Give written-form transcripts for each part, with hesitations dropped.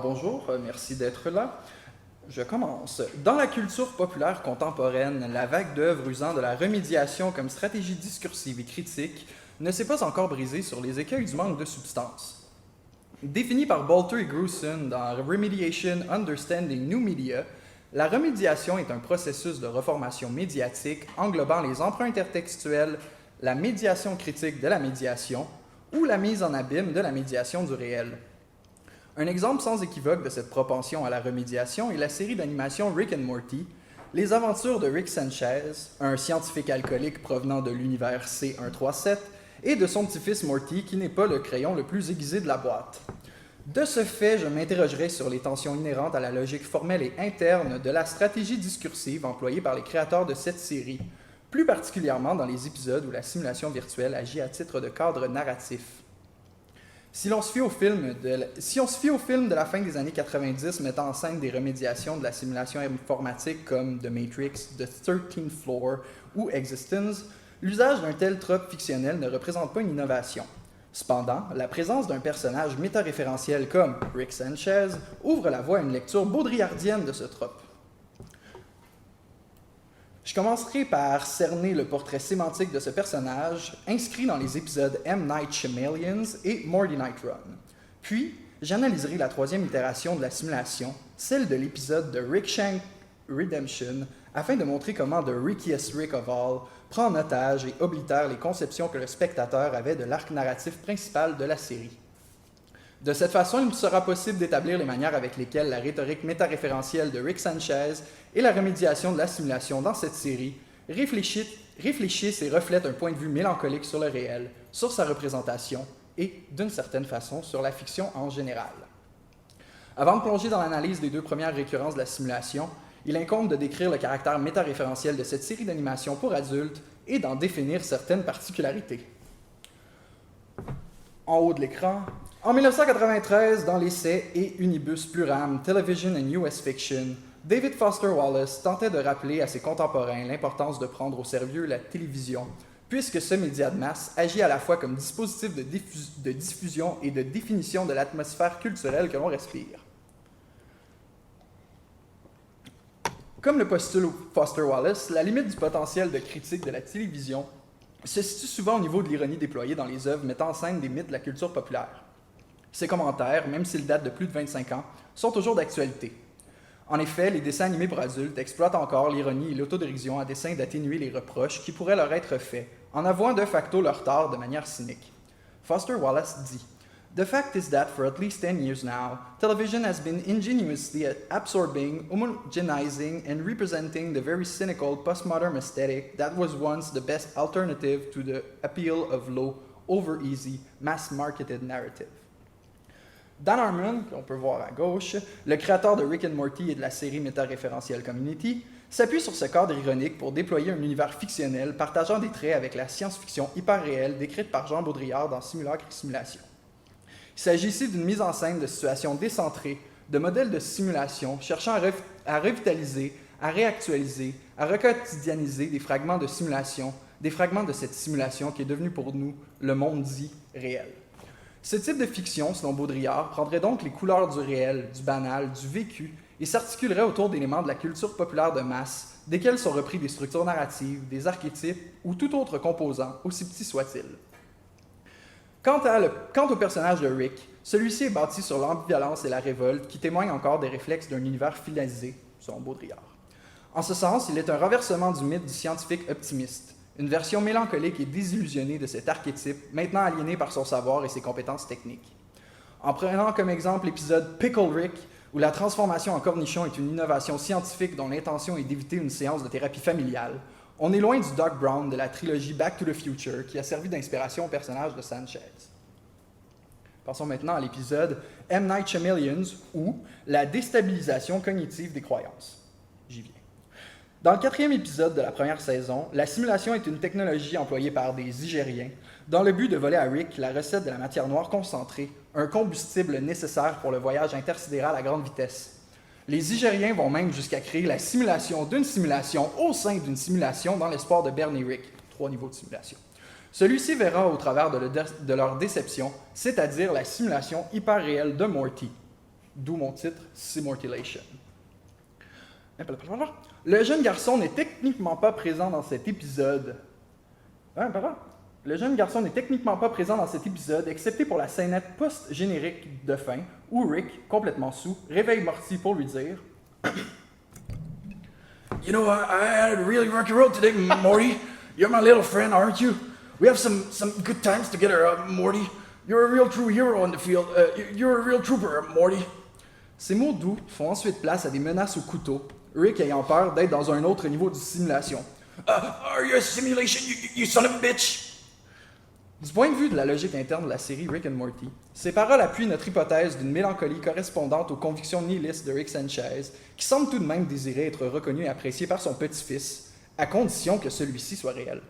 bonjour, merci d'être là. Je commence. Dans la culture populaire contemporaine, la vague d'œuvres usant de la remédiation comme stratégie discursive et critique ne s'est pas encore brisée sur les écueils du manque de substance. Définie par Bolter et Gruson dans Remediation Understanding New Media, la remédiation est un processus de reformation médiatique englobant les emprunts intertextuels, la médiation critique de la médiation ou la mise en abîme de la médiation du réel. Un exemple sans équivoque de cette propension à la remédiation est la série d'animation Rick and Morty, les aventures de Rick Sanchez, un scientifique alcoolique provenant de l'univers C137, et de son petit-fils Morty qui n'est pas le crayon le plus aiguisé de la boîte. De ce fait, je m'interrogerai sur les tensions inhérentes à la logique formelle et interne de la stratégie discursive employée par les créateurs de cette série, plus particulièrement dans les épisodes où la simulation virtuelle agit à titre de cadre narratif. Si on se fie au film de la fin des années 90 mettant en scène des remédiations de la simulation informatique comme The Matrix, The 13th Floor ou Existence, l'usage d'un tel trope fictionnel ne représente pas une innovation. Cependant, la présence d'un personnage métaréférentiel comme Rick Sanchez ouvre la voie à une lecture baudrillardienne de ce trope. Je commencerai par cerner le portrait sémantique de ce personnage, inscrit dans les épisodes M. Night Shyamalan et Morty Night Run. Puis, j'analyserai la troisième itération de la simulation, celle de l'épisode de Rick Shank Redemption, afin de montrer comment The Rickiest Rick of All prend en otage et oblitère les conceptions que le spectateur avait de l'arc narratif principal de la série. De cette façon, il me sera possible d'établir les manières avec lesquelles la rhétorique métaréférentielle de Rick Sanchez et la remédiation de la simulation dans cette série réfléchissent et reflètent un point de vue mélancolique sur le réel, sur sa représentation et, d'une certaine façon, sur la fiction en général. Avant de plonger dans l'analyse des deux premières récurrences de la simulation, il incombe de décrire le caractère métaréférentiel de cette série d'animation pour adultes et d'en définir certaines particularités. En haut de l'écran, en 1993, dans l'essai et Unibus Pluram, Television and US Fiction, David Foster Wallace tentait de rappeler à ses contemporains l'importance de prendre au sérieux la télévision, puisque ce média de masse agit à la fois comme dispositif de diffusion et de définition de l'atmosphère culturelle que l'on respire. Comme le postule Foster Wallace, la limite du potentiel de critique de la télévision se situe souvent au niveau de l'ironie déployée dans les œuvres mettant en scène des mythes de la culture populaire. Ces commentaires, même s'ils datent de plus de 25 ans, sont toujours d'actualité. En effet, les dessins animés pour adultes exploitent encore l'ironie et l'autodérision à dessein d'atténuer les reproches qui pourraient leur être faits, en avouant de facto leur tort de manière cynique. Foster Wallace dit « The fact is that for at least 10 years now, television has been ingeniously absorbing, homogenizing, and representing the very cynical postmodern aesthetic that was once the best alternative to the appeal of low, over-easy, mass-marketed narrative. » Dan Harmon, qu'on peut voir à gauche, le créateur de Rick and Morty et de la série métaréférentielle Community, s'appuie sur ce cadre ironique pour déployer un univers fictionnel partageant des traits avec la science-fiction hyper-réelle décrite par Jean Baudrillard dans Simulacre et Simulation. Il s'agit ici d'une mise en scène de situations décentrées, de modèles de simulation cherchant à revitaliser, à réactualiser, à requotidianiser des fragments de simulation, des fragments de cette simulation qui est devenue pour nous le monde dit réel. Ce type de fiction, selon Baudrillard, prendrait donc les couleurs du réel, du banal, du vécu, et s'articulerait autour d'éléments de la culture populaire de masse, desquels sont repris des structures narratives, des archétypes ou tout autre composant, aussi petit soit-il. Quant au personnage de Rick, celui-ci est bâti sur l'ambivalence et la révolte qui témoignent encore des réflexes d'un univers finalisé, selon Baudrillard. En ce sens, il est un renversement du mythe du scientifique optimiste, une version mélancolique et désillusionnée de cet archétype, maintenant aliéné par son savoir et ses compétences techniques. En prenant comme exemple l'épisode Pickle Rick, où la transformation en cornichon est une innovation scientifique dont l'intention est d'éviter une séance de thérapie familiale, on est loin du Doc Brown de la trilogie Back to the Future qui a servi d'inspiration au personnage de Sanchez. Passons maintenant à l'épisode M. Night Shyamalan ou la déstabilisation cognitive des croyances. J'y viens. Dans le 4e épisode de la première saison, la simulation est une technologie employée par des Igériens dans le but de voler à Rick la recette de la matière noire concentrée, un combustible nécessaire pour le voyage intersidéral à grande vitesse. Les Igériens vont même jusqu'à créer la simulation d'une simulation au sein d'une simulation dans l'espoir de berner Rick. 3 niveaux de simulation. Celui-ci verra au travers de leur déception, c'est-à-dire la simulation hyper réelle de Morty. D'où mon titre, Simortilation. Le jeune garçon n'est techniquement pas présent dans cet épisode. Le jeune garçon n'est techniquement pas présent dans cet épisode, excepté pour la scénette post-générique de fin, où Rick, complètement sous, réveille Morty pour lui dire You know, I had a really rocky road today, Morty. You're my little friend, aren't you? We have some good times together, Morty. You're a real true hero on the field. You're a real trooper, Morty. Ces mots doux font ensuite place à des menaces au couteau, Rick ayant peur d'être dans un autre niveau de simulation. Are you a simulation, you son of a bitch? Du point de vue de la logique interne de la série Rick and Morty, ces paroles appuient notre hypothèse d'une mélancolie correspondante aux convictions nihilistes de Rick Sanchez, qui semble tout de même désirer être reconnu et apprécié par son petit-fils, à condition que celui-ci soit réel.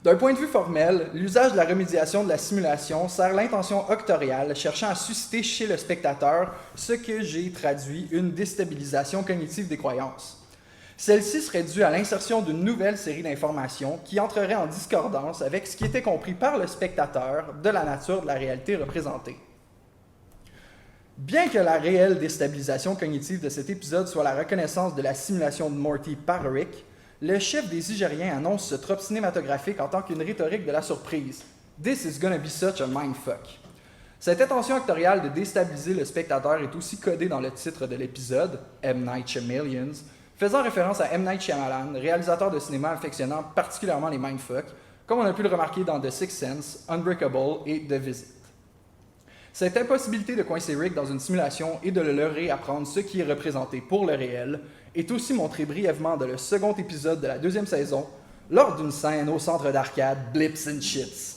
D'un point de vue formel, l'usage de la remédiation de la simulation sert l'intention octoriale cherchant à susciter chez le spectateur ce que j'ai traduit une déstabilisation cognitive des croyances. Celle-ci serait due à l'insertion d'une nouvelle série d'informations qui entrerait en discordance avec ce qui était compris par le spectateur de la nature de la réalité représentée. Bien que la réelle déstabilisation cognitive de cet épisode soit la reconnaissance de la simulation de Morty par Rick, le chef des Igériens annonce ce trope cinématographique en tant qu'une rhétorique de la surprise. « This is gonna be such a mindfuck ». Cette intention actoriale de déstabiliser le spectateur est aussi codée dans le titre de l'épisode, M. Night Shyamalan, faisant référence à M. Night Shyamalan, réalisateur de cinéma affectionnant particulièrement les mindfuck, comme on a pu le remarquer dans The Sixth Sense, Unbreakable et The Visit. Cette impossibilité de coincer Rick dans une simulation et de le leurrer à prendre ce qui est représenté pour le réel est aussi montrée brièvement dans le second épisode de la deuxième saison, lors d'une scène au centre d'arcade Blips and Shits.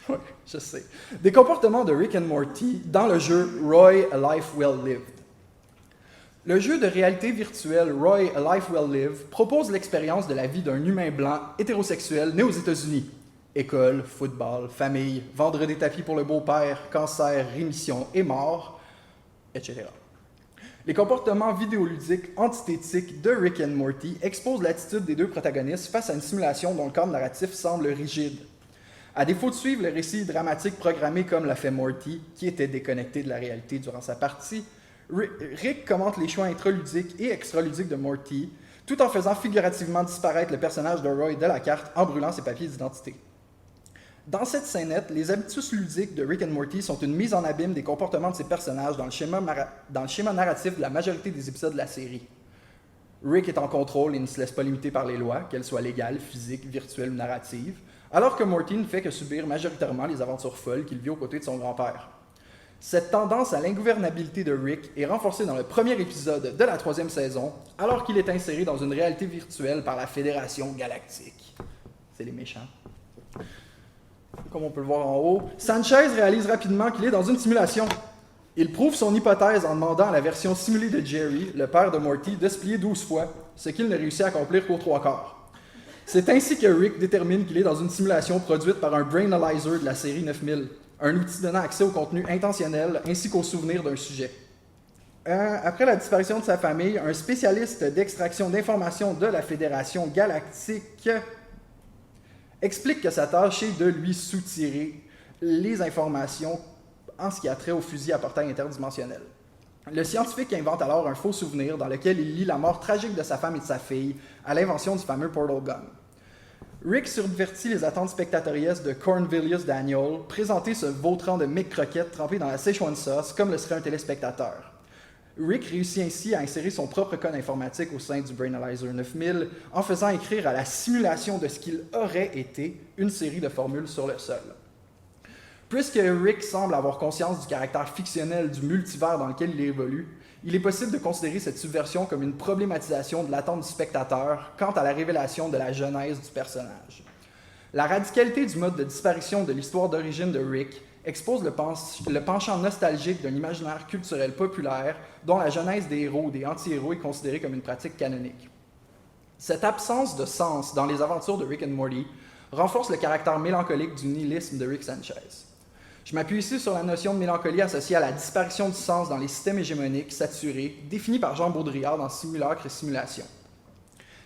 Ouais, je sais. Des comportements de Rick and Morty dans le jeu Roy A Life Well Lived. Le jeu de réalité virtuelle Roy A Life Well Lived propose l'expérience de la vie d'un humain blanc hétérosexuel né aux États-Unis. École, football, famille, vendre des tapis pour le beau-père, cancer, rémission et mort, etc. Les comportements vidéoludiques antithétiques de Rick and Morty exposent l'attitude des deux protagonistes face à une simulation dont le cadre narratif semble rigide. À défaut de suivre le récit dramatique programmé comme l'a fait Morty, qui était déconnecté de la réalité durant sa partie, Rick commente les choix introludiques et extraludiques de Morty, tout en faisant figurativement disparaître le personnage de Roy de la carte en brûlant ses papiers d'identité. Dans cette scénette, les habitus ludiques de Rick and Morty sont une mise en abîme des comportements de ces personnages dans le schéma narratif de la majorité des épisodes de la série. Rick est en contrôle et ne se laisse pas limiter par les lois, qu'elles soient légales, physiques, virtuelles ou narratives, alors que Morty ne fait que subir majoritairement les aventures folles qu'il vit aux côtés de son grand-père. Cette tendance à l'ingouvernabilité de Rick est renforcée dans le premier épisode de la troisième saison, alors qu'il est inséré dans une réalité virtuelle par la Fédération Galactique. C'est les méchants. Comme on peut le voir en haut, Sanchez réalise rapidement qu'il est dans une simulation. Il prouve son hypothèse en demandant à la version simulée de Jerry, le père de Morty, de se plier 12 fois, ce qu'il ne réussit à accomplir qu'aux 3/4. C'est ainsi que Rick détermine qu'il est dans une simulation produite par un Brainalyzer de la série 9000, un outil donnant accès au contenu intentionnel ainsi qu'aux souvenirs d'un sujet. Après la disparition de sa famille, un spécialiste d'extraction d'informations de la Fédération Galactique explique que sa tâche est de lui soutirer les informations en ce qui a trait au fusil à portail interdimensionnel. Le scientifique invente alors un faux souvenir dans lequel il lie la mort tragique de sa femme et de sa fille à l'invention du fameux Portal Gun. Rick subvertit les attentes spectatoriesques de Cornelius Daniel, présenté ce vautrant de Mick Crockett trempé dans la Szechuan sauce comme le serait un téléspectateur. Rick réussit ainsi à insérer son propre code informatique au sein du Brainalyzer 9000 en faisant écrire à la simulation de ce qu'il aurait été une série de formules sur le sol. Puisque Rick semble avoir conscience du caractère fictionnel du multivers dans lequel il évolue, il est possible de considérer cette subversion comme une problématisation de l'attente du spectateur quant à la révélation de la genèse du personnage. La radicalité du mode de disparition de l'histoire d'origine de Rick expose le penchant nostalgique d'un imaginaire culturel populaire dont la genèse des héros ou des anti-héros est considérée comme une pratique canonique. Cette absence de sens dans les aventures de Rick and Morty renforce le caractère mélancolique du nihilisme de Rick Sanchez. Je m'appuie ici sur la notion de mélancolie associée à la disparition du sens dans les systèmes hégémoniques saturés, définis par Jean Baudrillard dans Simulacre et Simulation.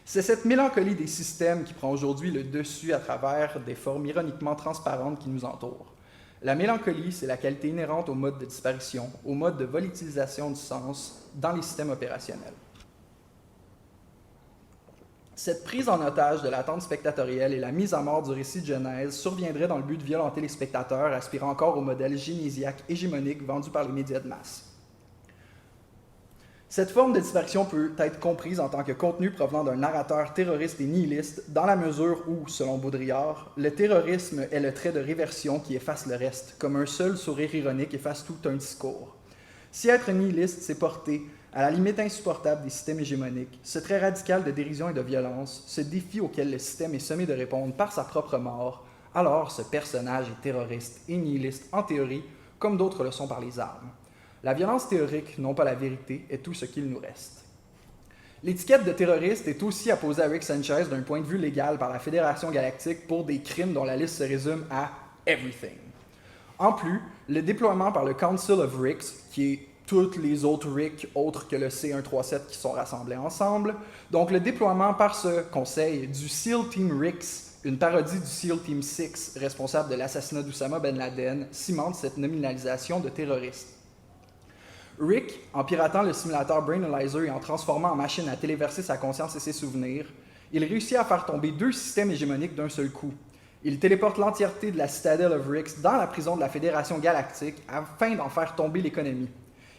C'est cette mélancolie des systèmes qui prend aujourd'hui le dessus à travers des formes ironiquement transparentes qui nous entourent. La mélancolie, c'est la qualité inhérente au mode de disparition, au mode de volatilisation du sens dans les systèmes opérationnels. Cette prise en otage de l'attente spectatorielle et la mise à mort du récit de Genèse surviendraient dans le but de violenter les spectateurs, aspirant encore au modèle génésiaque hégémonique vendu par les médias de masse. Cette forme de disparition peut être comprise en tant que contenu provenant d'un narrateur terroriste et nihiliste, dans la mesure où, selon Baudrillard, le terrorisme est le trait de réversion qui efface le reste, comme un seul sourire ironique efface tout un discours. Si être nihiliste, c'est porter, à la limite insupportable des systèmes hégémoniques, ce trait radical de dérision et de violence, ce défi auquel le système est sommé de répondre par sa propre mort, alors ce personnage est terroriste et nihiliste en théorie, comme d'autres le sont par les armes. La violence théorique, non pas la vérité, est tout ce qu'il nous reste. L'étiquette de terroriste est aussi apposée à Rick Sanchez d'un point de vue légal par la Fédération Galactique pour des crimes dont la liste se résume à « everything ». En plus, le déploiement par le Council of Ricks, qui est toutes les autres Rick autres que le C137 qui sont rassemblés ensemble, donc le déploiement par ce conseil du SEAL Team Ricks, une parodie du SEAL Team 6 responsable de l'assassinat d'Oussama Ben Laden, cimente cette nominalisation de terroriste. Rick, en piratant le simulateur Brainalyzer et en transformant en machine à téléverser sa conscience et ses souvenirs, il réussit à faire tomber 2 systèmes hégémoniques d'un seul coup. Il téléporte l'entièreté de la Citadel of Ricks dans la prison de la Fédération Galactique afin d'en faire tomber l'économie.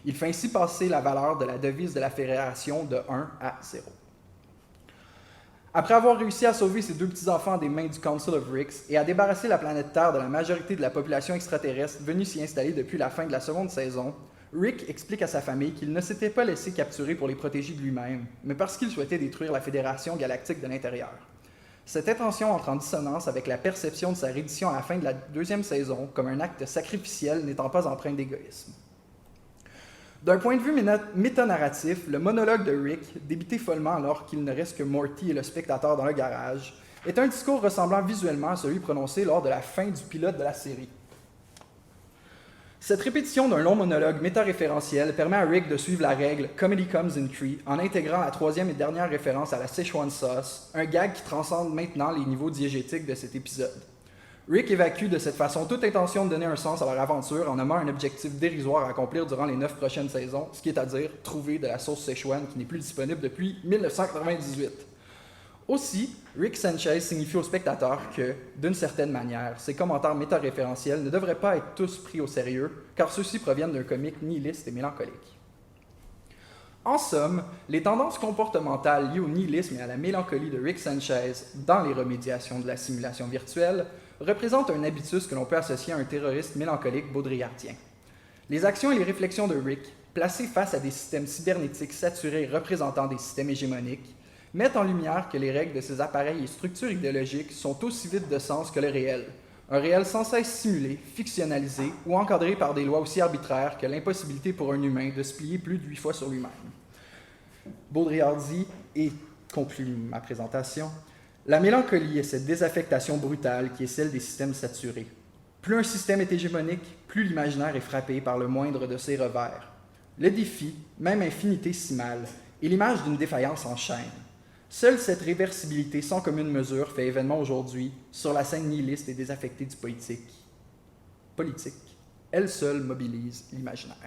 Il fait ainsi passer la valeur de la devise de la Fédération de 1 à 0. Après avoir réussi à sauver ses 2 petits-enfants des mains du Council of Ricks et à débarrasser la planète Terre de la majorité de la population extraterrestre venue s'y installer depuis la fin de la seconde saison, Rick explique à sa famille qu'il ne s'était pas laissé capturer pour les protéger de lui-même, mais parce qu'il souhaitait détruire la Fédération Galactique de l'intérieur. Cette intention entre en dissonance avec la perception de sa reddition à la fin de la 2e saison comme un acte sacrificiel n'étant pas empreint d'égoïsme. D'un point de vue métanarratif, le monologue de Rick, débité follement alors qu'il ne reste que Morty et le spectateur dans le garage, est un discours ressemblant visuellement à celui prononcé lors de la fin du pilote de la série. Cette répétition d'un long monologue métaréférentiel permet à Rick de suivre la règle « Comedy comes in three » en intégrant la 3e et dernière référence à la Szechuan sauce, un gag qui transcende maintenant les niveaux diégétiques de cet épisode. Rick évacue de cette façon toute intention de donner un sens à leur aventure en nommant un objectif dérisoire à accomplir durant les 9 prochaines saisons, ce qui est à dire trouver de la sauce Szechuan qui n'est plus disponible depuis 1998. Aussi, Rick Sanchez signifie au spectateur que, d'une certaine manière, ces commentaires métaréférentiels ne devraient pas être tous pris au sérieux, car ceux-ci proviennent d'un comique nihiliste et mélancolique. En somme, les tendances comportementales liées au nihilisme et à la mélancolie de Rick Sanchez dans les remédiations de la simulation virtuelle représentent un habitus que l'on peut associer à un terroriste mélancolique baudrillardien. Les actions et les réflexions de Rick, placées face à des systèmes cybernétiques saturés représentant des systèmes hégémoniques, mettent en lumière que les règles de ces appareils et structures idéologiques sont aussi vides de sens que le réel, un réel sans cesse simulé, fictionnalisé ou encadré par des lois aussi arbitraires que l'impossibilité pour un humain de se plier plus de 8 fois sur lui-même. Baudrillard dit, et conclut ma présentation, « La mélancolie est cette désaffectation brutale qui est celle des systèmes saturés. Plus un système est hégémonique, plus l'imaginaire est frappé par le moindre de ses revers. Le défi, même infinitésimal, est l'image d'une défaillance en chaîne. Seule cette réversibilité sans commune mesure fait événement aujourd'hui sur la scène nihiliste et désaffectée du politique. Elle seule mobilise l'imaginaire. »